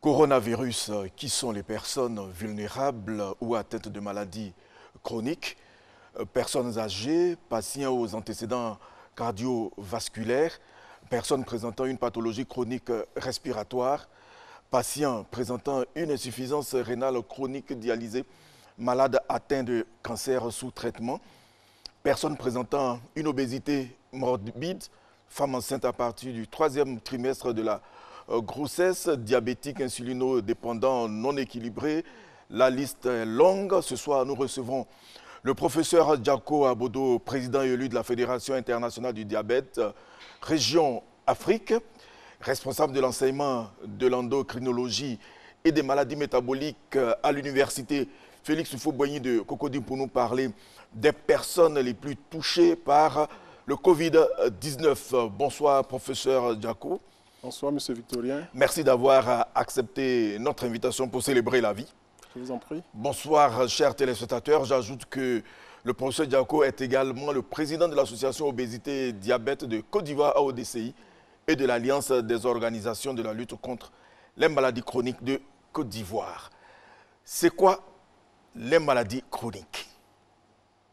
Coronavirus, qui sont les personnes vulnérables ou atteintes de maladies chroniques, personnes âgées, patients aux antécédents cardiovasculaires, personnes présentant une pathologie chronique respiratoire, patients présentant une insuffisance rénale chronique dialysée, malades atteints de cancer sous traitement, personnes présentant une obésité morbide, femmes enceintes à partir du 3e trimestre de la grossesse, diabétique, insulino-dépendant, non équilibré. La liste est longue. Ce soir, nous recevons le professeur Diako Abodo, président élu de la Fédération internationale du diabète, région Afrique, responsable de l'enseignement de l'endocrinologie et des maladies métaboliques à l'université Félix Houphouët-Boigny de Cocody pour nous parler des personnes les plus touchées par le Covid-19. Bonsoir, professeur Diako. Bonsoir, monsieur Victorien. Merci d'avoir accepté notre invitation pour célébrer la vie. Je vous en prie. Bonsoir, chers téléspectateurs. J'ajoute que le professeur Diako est également le président de l'association Obésité et Diabète de Côte d'Ivoire AODCI et de l'Alliance des organisations de la lutte contre les maladies chroniques de Côte d'Ivoire. C'est quoi les maladies chroniques?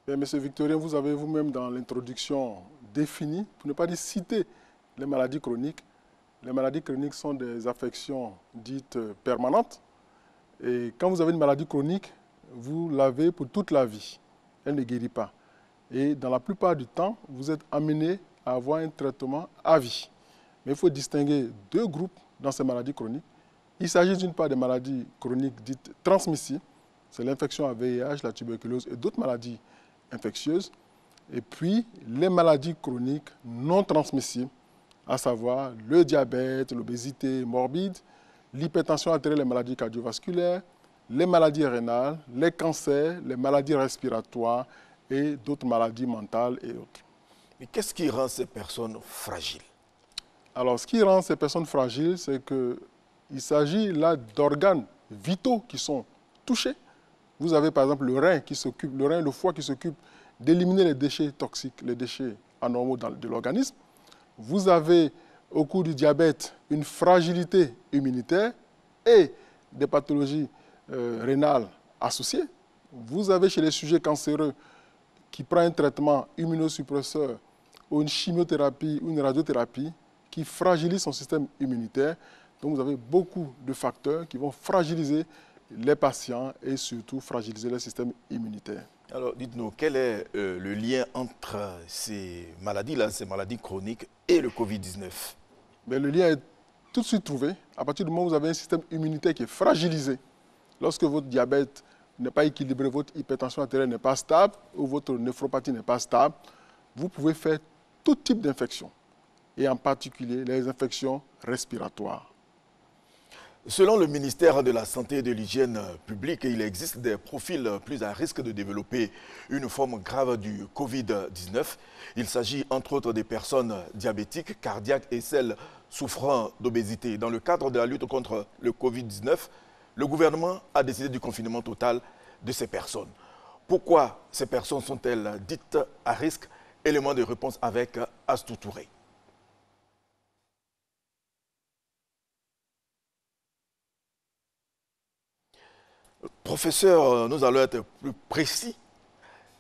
Bien, monsieur Victorien, vous avez vous-même dans l'introduction défini, pour ne pas dire citer, les maladies chroniques. Les maladies chroniques sont des affections dites permanentes. Et quand vous avez une maladie chronique, vous l'avez pour toute la vie. Elle ne guérit pas. Et dans la plupart du temps, vous êtes amené à avoir un traitement à vie. Mais il faut distinguer deux groupes dans ces maladies chroniques. Il s'agit d'une part des maladies chroniques dites transmissibles. C'est l'infection à VIH, la tuberculose et d'autres maladies infectieuses. Et puis, les maladies chroniques non transmissibles, à savoir le diabète, l'obésité morbide, l'hypertension artérielle, les maladies cardiovasculaires, les maladies rénales, les cancers, les maladies respiratoires et d'autres maladies mentales et autres. Mais qu'est-ce qui rend ces personnes fragiles? Alors, ce qui rend ces personnes fragiles, c'est qu'il s'agit là d'organes vitaux qui sont touchés. Vous avez par exemple le rein, le foie qui s'occupe d'éliminer les déchets toxiques, les déchets anormaux de l'organisme. Vous avez au cours du diabète une fragilité immunitaire et des pathologies rénales associées. Vous avez chez les sujets cancéreux qui prennent un traitement immunosuppresseur ou une chimiothérapie ou une radiothérapie qui fragilise son système immunitaire. Donc vous avez beaucoup de facteurs qui vont fragiliser les patients et surtout fragiliser le système immunitaire. Alors, dites-nous, quel est le lien entre ces maladies-là, ces maladies chroniques et le Covid-19? Le lien est tout de suite trouvé. À partir du moment où vous avez un système immunitaire qui est fragilisé, lorsque votre diabète n'est pas équilibré, votre hypertension artérielle n'est pas stable ou votre néphropathie n'est pas stable, vous pouvez faire tout type d'infection, et en particulier les infections respiratoires. Selon le ministère de la Santé et de l'Hygiène publique, il existe des profils plus à risque de développer une forme grave du Covid-19. Il s'agit entre autres des personnes diabétiques, cardiaques et celles souffrant d'obésité. Dans le cadre de la lutte contre le Covid-19, le gouvernement a décidé du confinement total de ces personnes. Pourquoi ces personnes sont-elles dites à risque? Élément de réponse avec Astou Touré. Professeur, nous allons être plus précis.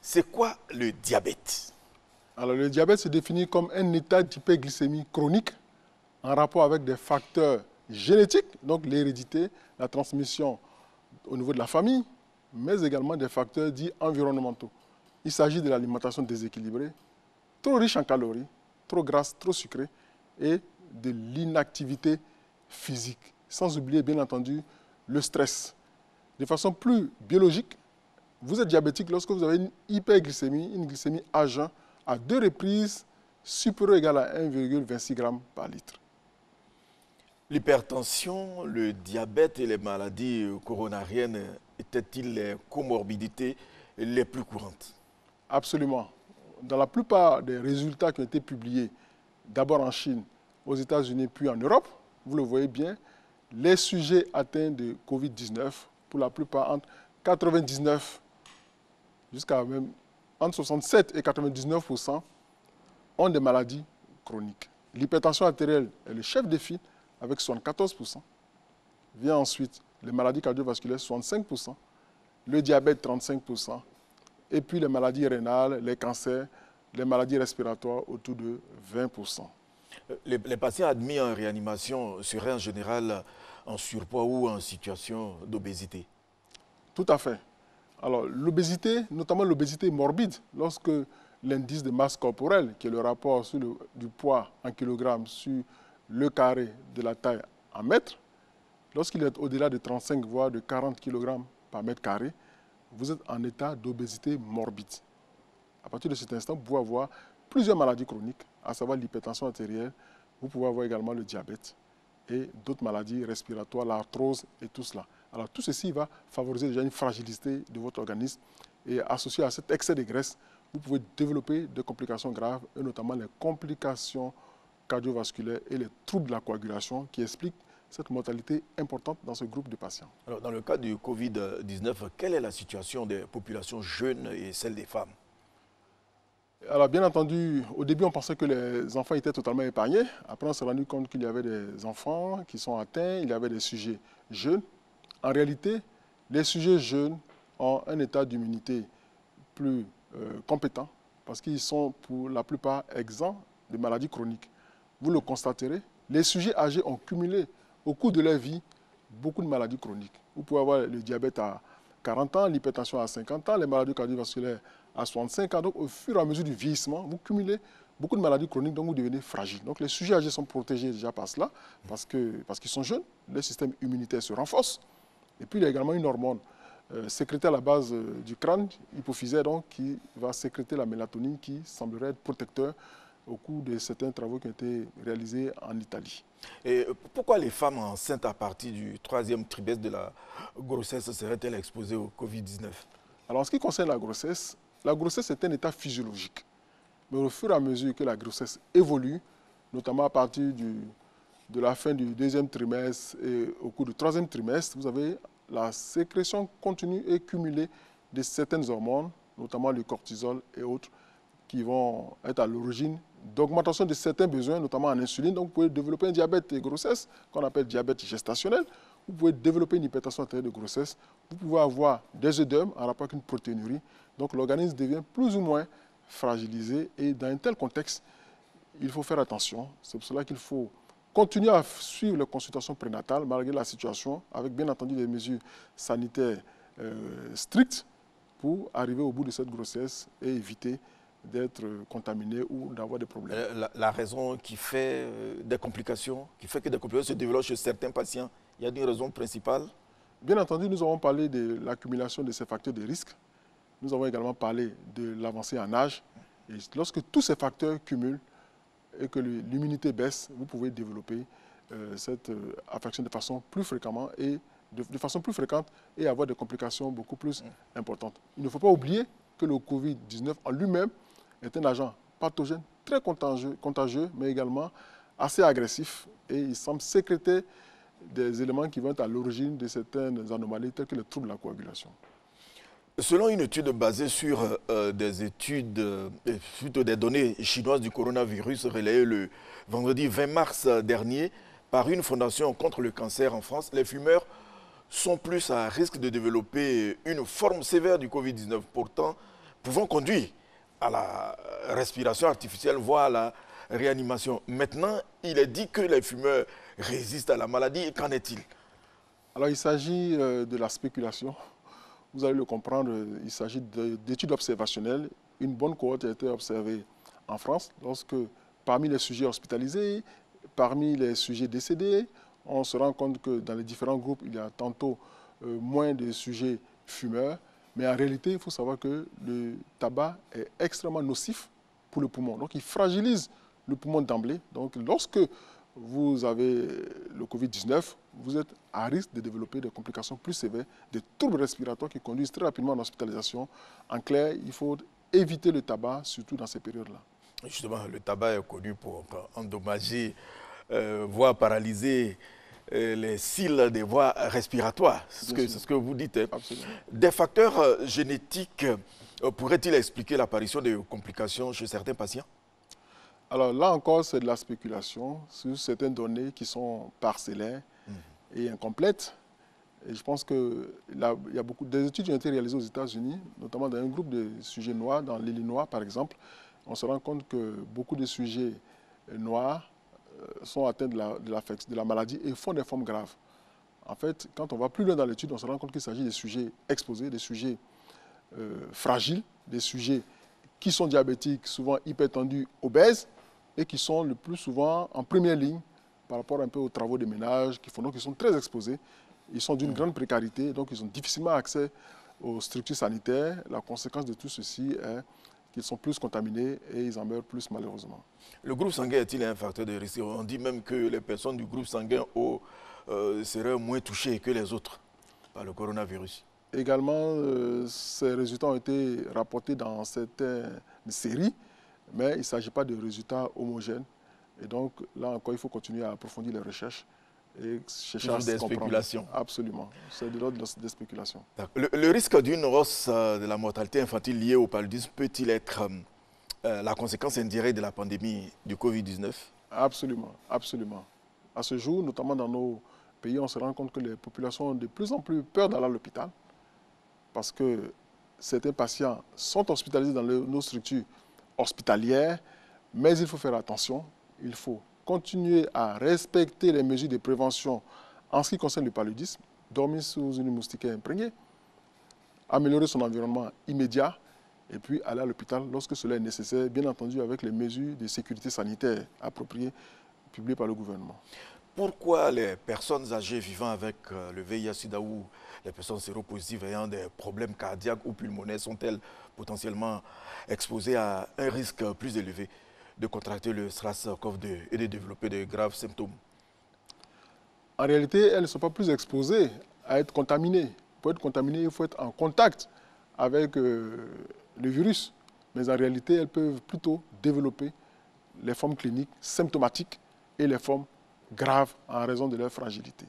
C'est quoi le diabète? Alors, le diabète se définit comme un état d'hyperglycémie chronique en rapport avec des facteurs génétiques, donc l'hérédité, la transmission au niveau de la famille, mais également des facteurs dits environnementaux. Il s'agit de l'alimentation déséquilibrée, trop riche en calories, trop grasse, trop sucrée, et de l'inactivité physique. Sans oublier, bien entendu, le stress. De façon plus biologique, vous êtes diabétique lorsque vous avez une hyperglycémie, une glycémie à jeun, à 2 reprises supérieure ou égale à 1,26 g par litre. L'hypertension, le diabète et les maladies coronariennes étaient-ils les comorbidités les plus courantes? Absolument. Dans la plupart des résultats qui ont été publiés, d'abord en Chine, aux États-Unis, puis en Europe, vous le voyez bien, les sujets atteints de Covid-19, pour la plupart entre 99 jusqu'à même entre 67 et 99% ont des maladies chroniques. L'hypertension artérielle est le chef des files avec 74%. Vient ensuite les maladies cardiovasculaires, 65%, le diabète, 35%, et puis les maladies rénales, les cancers, les maladies respiratoires, autour de 20%. Les patients admis en réanimation seraient en général en surpoids ou en situation d'obésité. Tout à fait. Alors, l'obésité, notamment l'obésité morbide, lorsque l'indice de masse corporelle, qui est le rapport du poids en kilogrammes sur le carré de la taille en mètres, lorsqu'il est au-delà de 35 voire de 40 kg par mètre carré, vous êtes en état d'obésité morbide. À partir de cet instant, vous pouvez avoir plusieurs maladies chroniques, à savoir l'hypertension artérielle, vous pouvez avoir également le diabète et d'autres maladies respiratoires, l'arthrose et tout cela. Alors tout ceci va favoriser déjà une fragilité de votre organisme et associé à cet excès de graisse, vous pouvez développer des complications graves et notamment les complications cardiovasculaires et les troubles de la coagulation qui expliquent cette mortalité importante dans ce groupe de patients. Alors, dans le cas du Covid-19, quelle est la situation des populations jeunes et celle des femmes? Alors bien entendu, au début on pensait que les enfants étaient totalement épargnés. Après on s'est rendu compte qu'il y avait des enfants qui sont atteints, il y avait des sujets jeunes. En réalité, les sujets jeunes ont un état d'immunité plus compétent parce qu'ils sont pour la plupart exempts de maladies chroniques. Vous le constaterez, les sujets âgés ont cumulé au cours de leur vie beaucoup de maladies chroniques. Vous pouvez avoir le diabète à 40 ans, l'hypertension à 50 ans, les maladies cardiovasculaires à 65 ans. Donc, au fur et à mesure du vieillissement, vous cumulez beaucoup de maladies chroniques, donc vous devenez fragile. Donc, les sujets âgés sont protégés déjà par cela, parce qu'ils sont jeunes, le système immunitaire se renforce. Et puis, il y a également une hormone sécrétée à la base du crâne hypophysaire, donc, qui va sécréter la mélatonine, qui semblerait être protecteur au cours de certains travaux qui ont été réalisés en Italie. Et pourquoi les femmes enceintes à partir du 3e trimestre de la grossesse seraient-elles exposées au Covid-19? Alors, en ce qui concerne la grossesse est un état physiologique. Mais au fur et à mesure que la grossesse évolue, notamment à partir de la fin du 2e trimestre et au cours du 3e trimestre, vous avez la sécrétion continue et cumulée de certaines hormones, notamment le cortisol et autres, qui vont être à l'origine d'augmentation de certains besoins, notamment en insuline. Donc, vous pouvez développer un diabète de grossesse, qu'on appelle diabète gestationnel. Vous pouvez développer une hypertension artérielle de grossesse. Vous pouvez avoir des œdèmes en rapport avec une protéinurie. Donc, l'organisme devient plus ou moins fragilisé. Et dans un tel contexte, il faut faire attention. C'est pour cela qu'il faut continuer à suivre les consultations prénatales, malgré la situation, avec bien entendu des mesures sanitaires strictes pour arriver au bout de cette grossesse et éviter d'être contaminé ou d'avoir des problèmes. La raison qui fait des complications, qui fait que des complications se développent chez certains patients, il y a une raison principale? Bien entendu, nous avons parlé de l'accumulation de ces facteurs de risque. Nous avons également parlé de l'avancée en âge. Et lorsque tous ces facteurs cumulent et que l'immunité baisse, vous pouvez développer cette affection de façon plus fréquemment et de façon plus fréquente et avoir des complications beaucoup plus importantes. Il ne faut pas oublier que le Covid-19 en lui-même est un agent pathogène très contagieux, mais également assez agressif. Et il semble sécréter des éléments qui vont être à l'origine de certaines anomalies, telles que les troubles de la coagulation. Selon une étude basée sur des données chinoises du coronavirus relayées le vendredi 20 mars dernier par une fondation contre le cancer en France, les fumeurs sont plus à risque de développer une forme sévère du Covid-19, pourtant pouvant conduire à la respiration artificielle, voire à la réanimation. Maintenant, il est dit que les fumeurs résistent à la maladie. Qu'en est-il? Alors, il s'agit de la spéculation. Vous allez le comprendre, il s'agit d'études observationnelles. Une bonne cohorte a été observée en France lorsque, parmi les sujets hospitalisés, parmi les sujets décédés, on se rend compte que dans les différents groupes, il y a tantôt moins de sujets fumeurs. Mais en réalité, il faut savoir que le tabac est extrêmement nocif pour le poumon. Donc, il fragilise le poumon d'emblée. Donc, lorsque vous avez le Covid-19, vous êtes à risque de développer des complications plus sévères, des troubles respiratoires qui conduisent très rapidement à l'hospitalisation. En clair, il faut éviter le tabac, surtout dans ces périodes-là. Justement, le tabac est connu pour endommager, voire paralyser les cils des voies respiratoires. C'est ce que vous dites. Hein. Absolument. Des facteurs génétiques pourraient-ils expliquer l'apparition de complications chez certains patients? Alors là encore, c'est de la spéculation sur certaines données qui sont parcellaires. est incomplète. Et je pense qu'il y a beaucoup d'études qui ont été réalisées aux États-Unis, notamment dans un groupe de sujets noirs, dans l'Illinois par exemple. On se rend compte que beaucoup de sujets noirs sont atteints de la maladie et font des formes graves. En fait, quand on va plus loin dans l'étude, on se rend compte qu'il s'agit des sujets exposés, des sujets fragiles, des sujets qui sont diabétiques, souvent hypertendus, obèses, et qui sont le plus souvent en première ligne par rapport un peu aux travaux de ménage, donc ils sont très exposés. Ils sont d'une grande précarité, donc ils ont difficilement accès aux structures sanitaires. La conséquence de tout ceci est qu'ils sont plus contaminés et ils en meurent plus malheureusement. Le groupe sanguin est-il un facteur de risque? On dit même que les personnes du groupe sanguin O seraient moins touchées que les autres par le coronavirus. Également, ces résultats ont été rapportés dans certaines séries, mais il ne s'agit pas de résultats homogènes. Et donc, là encore, il faut continuer à approfondir les recherches et chercher à des spéculations. Absolument. C'est de l'ordre des spéculations. Le risque d'une hausse de la mortalité infantile liée au paludisme peut-il être la conséquence indirecte de la pandémie du Covid-19? Absolument, absolument. À ce jour, notamment dans nos pays, on se rend compte que les populations ont de plus en plus peur d'aller à l'hôpital parce que certains patients sont hospitalisés dans nos structures hospitalières, mais il faut faire attention, il faut continuer à respecter les mesures de prévention en ce qui concerne le paludisme, dormir sous une moustiquaire imprégnée, améliorer son environnement immédiat et puis aller à l'hôpital lorsque cela est nécessaire, bien entendu avec les mesures de sécurité sanitaire appropriées publiées par le gouvernement. Pourquoi les personnes âgées vivant avec le VIH-Sida ou les personnes séropositives ayant des problèmes cardiaques ou pulmonaires sont-elles potentiellement exposées à un risque plus élevé de contracter le SARS-CoV-2 et de développer de graves symptômes? En réalité, elles ne sont pas plus exposées à être contaminées. Pour être contaminé, il faut être en contact avec le virus. Mais en réalité, elles peuvent plutôt développer les formes cliniques symptomatiques et les formes graves en raison de leur fragilité.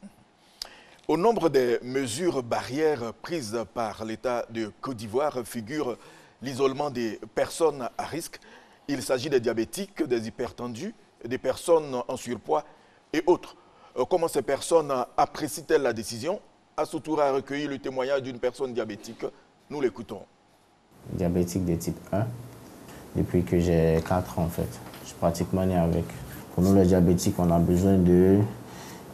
Au nombre des mesures barrières prises par l'État de Côte d'Ivoire figure l'isolement des personnes à risque. Il s'agit des diabétiques, des hypertendus, des personnes en surpoids et autres. Comment ces personnes apprécient-elles la décision? À ce tour, a recueilli le témoignage d'une personne diabétique. Nous l'écoutons. Diabétique de type 1, depuis que j'ai 4 ans en fait. Je suis pratiquement né avec. Pour nous les diabétiques, on a besoin de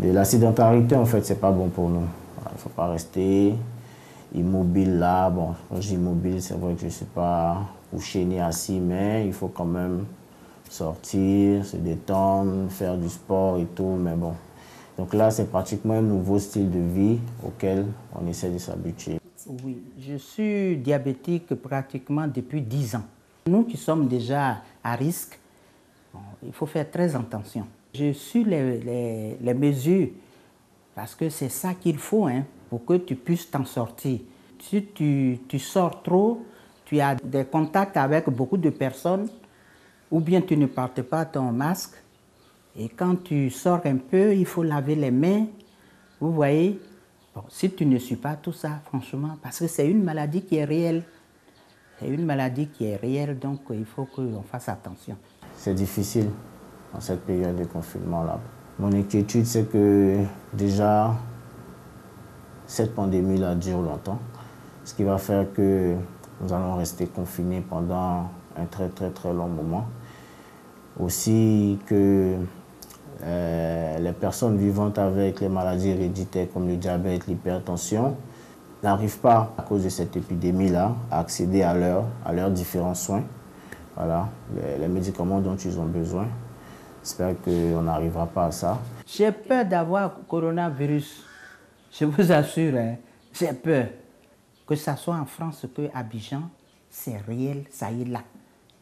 la sédentarité en fait, c'est pas bon pour nous. Il ne faut pas rester immobile là. Bon, quand je dis immobile, c'est vrai que je ne suis pas couché ni assis, mais il faut quand même sortir, se détendre, faire du sport et tout, mais bon. Donc là, c'est pratiquement un nouveau style de vie auquel on essaie de s'habituer. Oui, je suis diabétique pratiquement depuis 10 ans. Nous qui sommes déjà à risque, il faut faire très attention. Je suis les mesures parce que c'est ça qu'il faut pour que tu puisses t'en sortir. Si tu sors trop, tu as des contacts avec beaucoup de personnes ou bien tu ne portes pas ton masque. Et quand tu sors un peu, il faut laver les mains. Vous voyez, bon, si tu ne suis pas tout ça, franchement, parce que c'est une maladie qui est réelle. C'est une maladie qui est réelle, donc il faut qu'on fasse attention. C'est difficile en cette période de confinement-là. Mon inquiétude, c'est que déjà, cette pandémie-là dure longtemps, ce qui va faire que nous allons rester confinés pendant un très très très long moment. Aussi que les personnes vivant avec les maladies héréditaires comme le diabète, l'hypertension, n'arrivent pas, à cause de cette épidémie-là, à accéder à leurs différents soins. Voilà, les médicaments dont ils ont besoin. J'espère qu'on n'arrivera pas à ça. J'ai peur d'avoir coronavirus. Je vous assure, j'ai peur. Que ce soit en France que à Abidjan, c'est réel, ça y est là.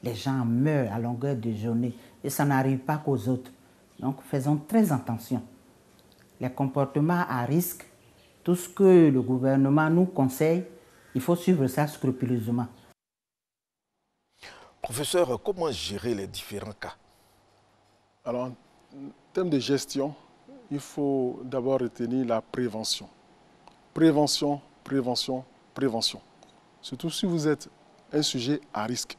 Les gens meurent à longueur de journée et ça n'arrive pas qu'aux autres. Donc faisons très attention. Les comportements à risque, tout ce que le gouvernement nous conseille, il faut suivre ça scrupuleusement. Professeur, comment gérer les différents cas? Alors, en termes de gestion, il faut d'abord retenir la prévention. Prévention, prévention, prévention. Surtout si vous êtes un sujet à risque.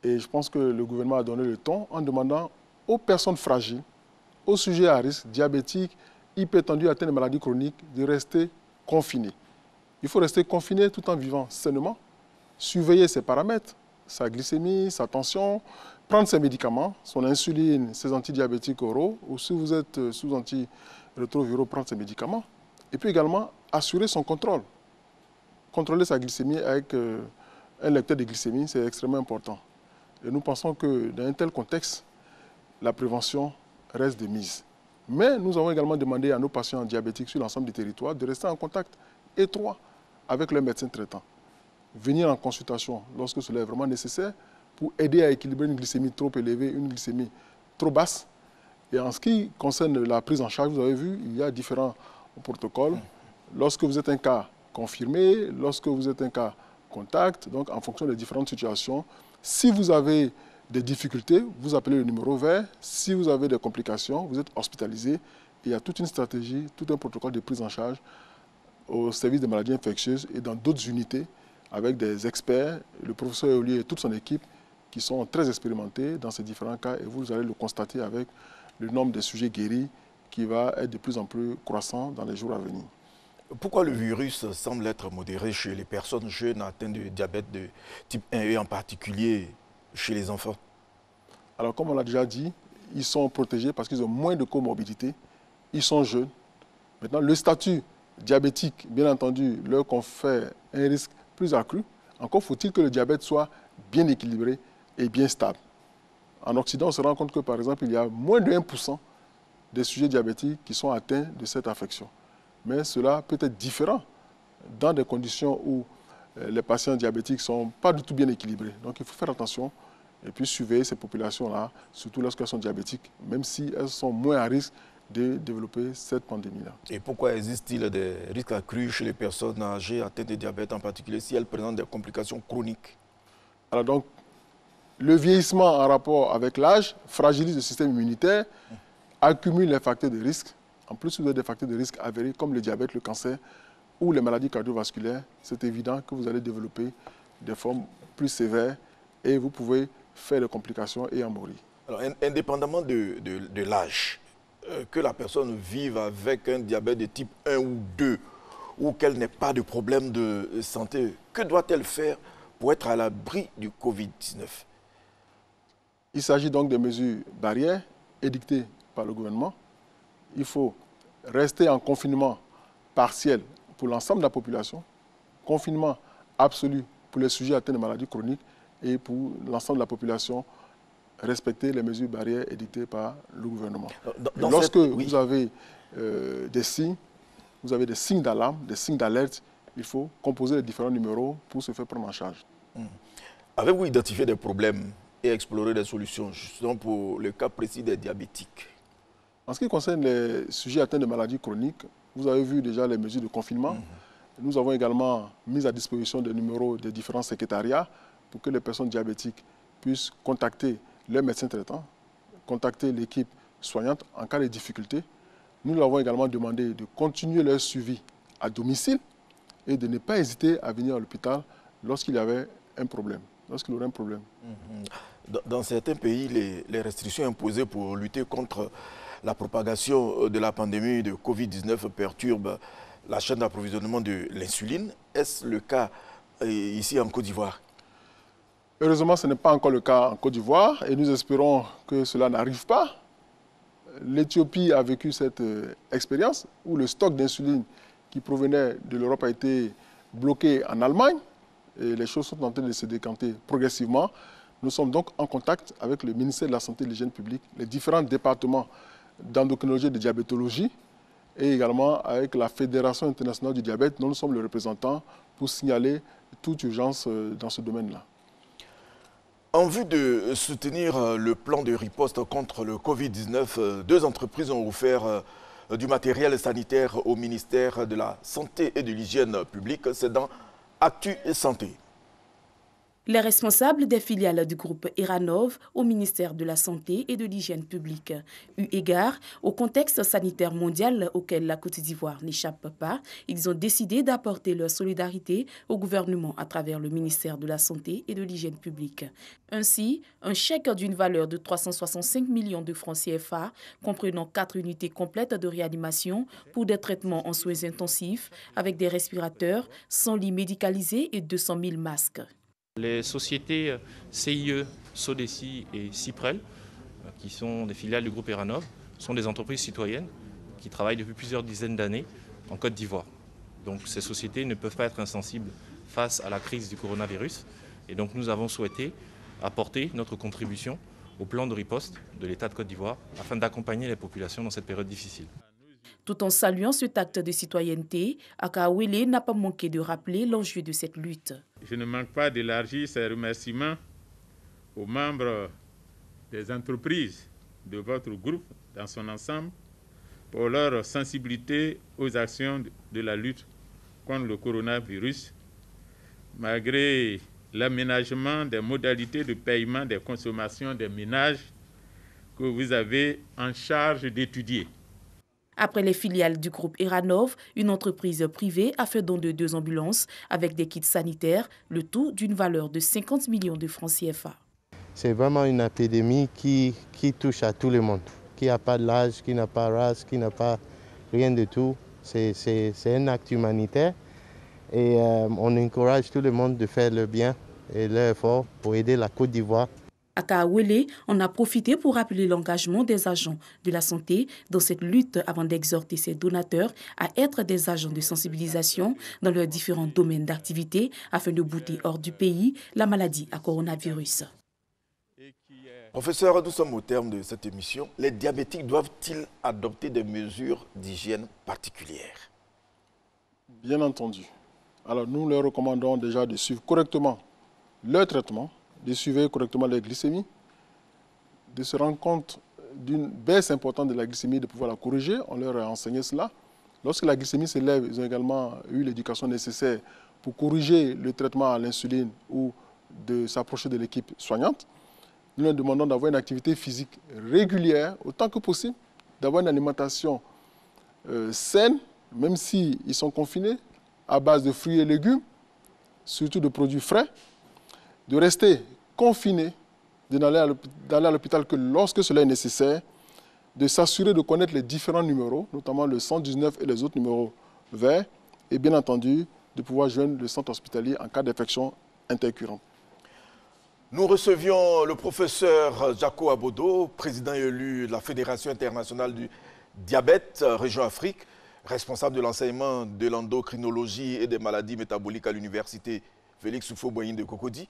Et je pense que le gouvernement a donné le ton en demandant aux personnes fragiles, aux sujets à risque, diabétiques hypertendu atteint de maladies chroniques de rester confiné. Il faut rester confiné tout en vivant sainement, surveiller ses paramètres, sa glycémie, sa tension, prendre ses médicaments, son insuline, ses antidiabétiques oraux, ou si vous êtes sous antirétroviraux, prendre ses médicaments. Et puis également, assurer son contrôle. Contrôler sa glycémie avec un lecteur de glycémie, c'est extrêmement important. Et nous pensons que dans un tel contexte, la prévention reste de mise. Mais nous avons également demandé à nos patients diabétiques sur l'ensemble du territoire de rester en contact étroit avec leur médecin traitant. Venir en consultation lorsque cela est vraiment nécessaire pour aider à équilibrer une glycémie trop élevée, une glycémie trop basse. Et en ce qui concerne la prise en charge, vous avez vu, il y a différents protocoles. Lorsque vous êtes un cas confirmé, lorsque vous êtes un cas contact, donc en fonction des différentes situations, si vous avez des difficultés, vous appelez le numéro vert. Si vous avez des complications, vous êtes hospitalisé. Et il y a toute une stratégie, tout un protocole de prise en charge au service des maladies infectieuses et dans d'autres unités avec des experts, le professeur Eolier et toute son équipe qui sont très expérimentés dans ces différents cas. Et vous allez le constater avec le nombre de sujets guéris qui va être de plus en plus croissant dans les jours à venir. Pourquoi le virus semble être modéré chez les personnes jeunes atteintes de diabète de type 1 et en particulier chez les enfants? Alors, comme on l'a déjà dit, ils sont protégés parce qu'ils ont moins de comorbidité, ils sont jeunes. Maintenant, le statut diabétique, bien entendu, leur confère un risque plus accru. Encore faut-il que le diabète soit bien équilibré et bien stable. En Occident, on se rend compte que, par exemple, il y a moins de 1% des sujets diabétiques qui sont atteints de cette affection. Mais cela peut être différent dans des conditions où les patients diabétiques ne sont pas du tout bien équilibrés. Donc, il faut faire attention et puis surveiller ces populations-là, surtout lorsqu'elles sont diabétiques, même si elles sont moins à risque de développer cette pandémie-là. Et pourquoi existe-t-il des risques accrus chez les personnes âgées atteintes de diabète, en particulier si elles présentent des complications chroniques? Alors donc, le vieillissement en rapport avec l'âge fragilise le système immunitaire, accumule les facteurs de risque. En plus, vous avez des facteurs de risque avérés comme le diabète, le cancer ou les maladies cardiovasculaires. C'est évident que vous allez développer des formes plus sévères et vous pouvez faire des complications et en mourir. Alors, indépendamment de l'âge, que la personne vive avec un diabète de type 1 ou 2 ou qu'elle n'ait pas de problème de santé, que doit-elle faire pour être à l'abri du Covid-19? Il s'agit donc de mesures barrières édictées par le gouvernement. Il faut rester en confinement partiel pour l'ensemble de la population, confinement absolu pour les sujets atteints de maladies chroniques et pour l'ensemble de la population, respecter les mesures barrières édictées par le gouvernement. Lorsque vous avez des signes, vous avez des signes d'alarme, des signes d'alerte, il faut composer les différents numéros pour se faire prendre en charge. Avez-vous identifié des problèmes et exploré des solutions justement pour le cas précis des diabétiques? En ce qui concerne les sujets atteints de maladies chroniques, vous avez vu déjà les mesures de confinement. Nous avons également mis à disposition des numéros des différents secrétariats pour que les personnes diabétiques puissent contacter leur médecin traitant, contacter l'équipe soignante en cas de difficulté. Nous leur avons également demandé de continuer leur suivi à domicile et de ne pas hésiter à venir à l'hôpital lorsqu'il y avait un problème, lorsqu'il aurait un problème. Dans certains pays, les restrictions imposées pour lutter contre la propagation de la pandémie de Covid-19 perturbent la chaîne d'approvisionnement de l'insuline. Est-ce le cas ici en Côte d'Ivoire? Heureusement, ce n'est pas encore le cas en Côte d'Ivoire et nous espérons que cela n'arrive pas. L'Éthiopie a vécu cette expérience où le stock d'insuline qui provenait de l'Europe a été bloqué en Allemagne et les choses sont en train de se décanter progressivement. Nous sommes donc en contact avec le ministère de la Santé et de l'Hygiène publique, les différents départements d'endocrinologie et de diabétologie et également avec la Fédération internationale du diabète dont nous sommes le représentant pour signaler toute urgence dans ce domaine-là. En vue de soutenir le plan de riposte contre le Covid-19, deux entreprises ont offert du matériel sanitaire au ministère de la Santé et de l'Hygiène publique. C'est dans Actu et Santé. Les responsables des filiales du groupe Eranov au ministère de la Santé et de l'Hygiène publique. Eu égard au contexte sanitaire mondial auquel la Côte d'Ivoire n'échappe pas, ils ont décidé d'apporter leur solidarité au gouvernement à travers le ministère de la Santé et de l'Hygiène publique. Ainsi, un chèque d'une valeur de 365 millions de francs CFA, comprenant 4 unités complètes de réanimation pour des traitements en soins intensifs avec des respirateurs, 100 lits médicalisés et 200 000 masques. Les sociétés CIE, Sodeci et Cyprel, qui sont des filiales du groupe Eranov, sont des entreprises citoyennes qui travaillent depuis plusieurs dizaines d'années en Côte d'Ivoire. Donc ces sociétés ne peuvent pas être insensibles face à la crise du coronavirus. Et donc nous avons souhaité apporter notre contribution au plan de riposte de l'État de Côte d'Ivoire afin d'accompagner les populations dans cette période difficile. Tout en saluant cet acte de citoyenneté, Akawele n'a pas manqué de rappeler l'enjeu de cette lutte. Je ne manque pas d'élargir ces remerciements aux membres des entreprises de votre groupe dans son ensemble pour leur sensibilité aux actions de la lutte contre le coronavirus, malgré l'aménagement des modalités de paiement des consommations des ménages que vous avez en charge d'étudier. Après les filiales du groupe Eranov, une entreprise privée a fait don de 2 ambulances avec des kits sanitaires, le tout d'une valeur de 50 millions de francs CFA. C'est vraiment une épidémie qui touche à tout le monde, qui n'a pas d'âge, qui n'a pas de race, qui n'a pas rien de tout. C'est un acte humanitaire et on encourage tout le monde de faire le bien et l'effort pour aider la Côte d'Ivoire. Akawele en a profité pour rappeler l'engagement des agents de la santé dans cette lutte avant d'exhorter ses donateurs à être des agents de sensibilisation dans leurs différents domaines d'activité afin de bouter hors du pays la maladie à coronavirus. Professeur, nous sommes au terme de cette émission. Les diabétiques doivent-ils adopter des mesures d'hygiène particulières? Bien entendu. Alors nous leur recommandons déjà de suivre correctement leur traitement, de suivre correctement la glycémie, de se rendre compte d'une baisse importante de la glycémie, de pouvoir la corriger. On leur a enseigné cela. Lorsque la glycémie s'élève, ils ont également eu l'éducation nécessaire pour corriger le traitement à l'insuline ou de s'approcher de l'équipe soignante. Nous leur demandons d'avoir une activité physique régulière, autant que possible, d'avoir une alimentation saine, même s'ils sont confinés, à base de fruits et légumes, surtout de produits frais, de rester confinés, d'aller à l'hôpital que lorsque cela est nécessaire, de s'assurer de connaître les différents numéros, notamment le 119 et les autres numéros verts, et bien entendu, de pouvoir joindre le centre hospitalier en cas d'infection intercurrente. Nous recevions le professeur Jaco Abodo, président élu de la Fédération internationale du diabète, région Afrique, responsable de l'enseignement de l'endocrinologie et des maladies métaboliques à l'université Félix Houphouët-Boigny de Cocody,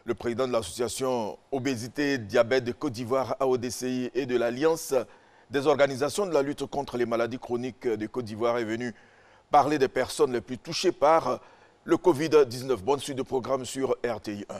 le président de l'association Obésité Diabète de Côte d'Ivoire AODCI et de l'Alliance des organisations de la lutte contre les maladies chroniques de Côte d'Ivoire est venu parler des personnes les plus touchées par le Covid-19. Bonne suite de programme sur RTI 1.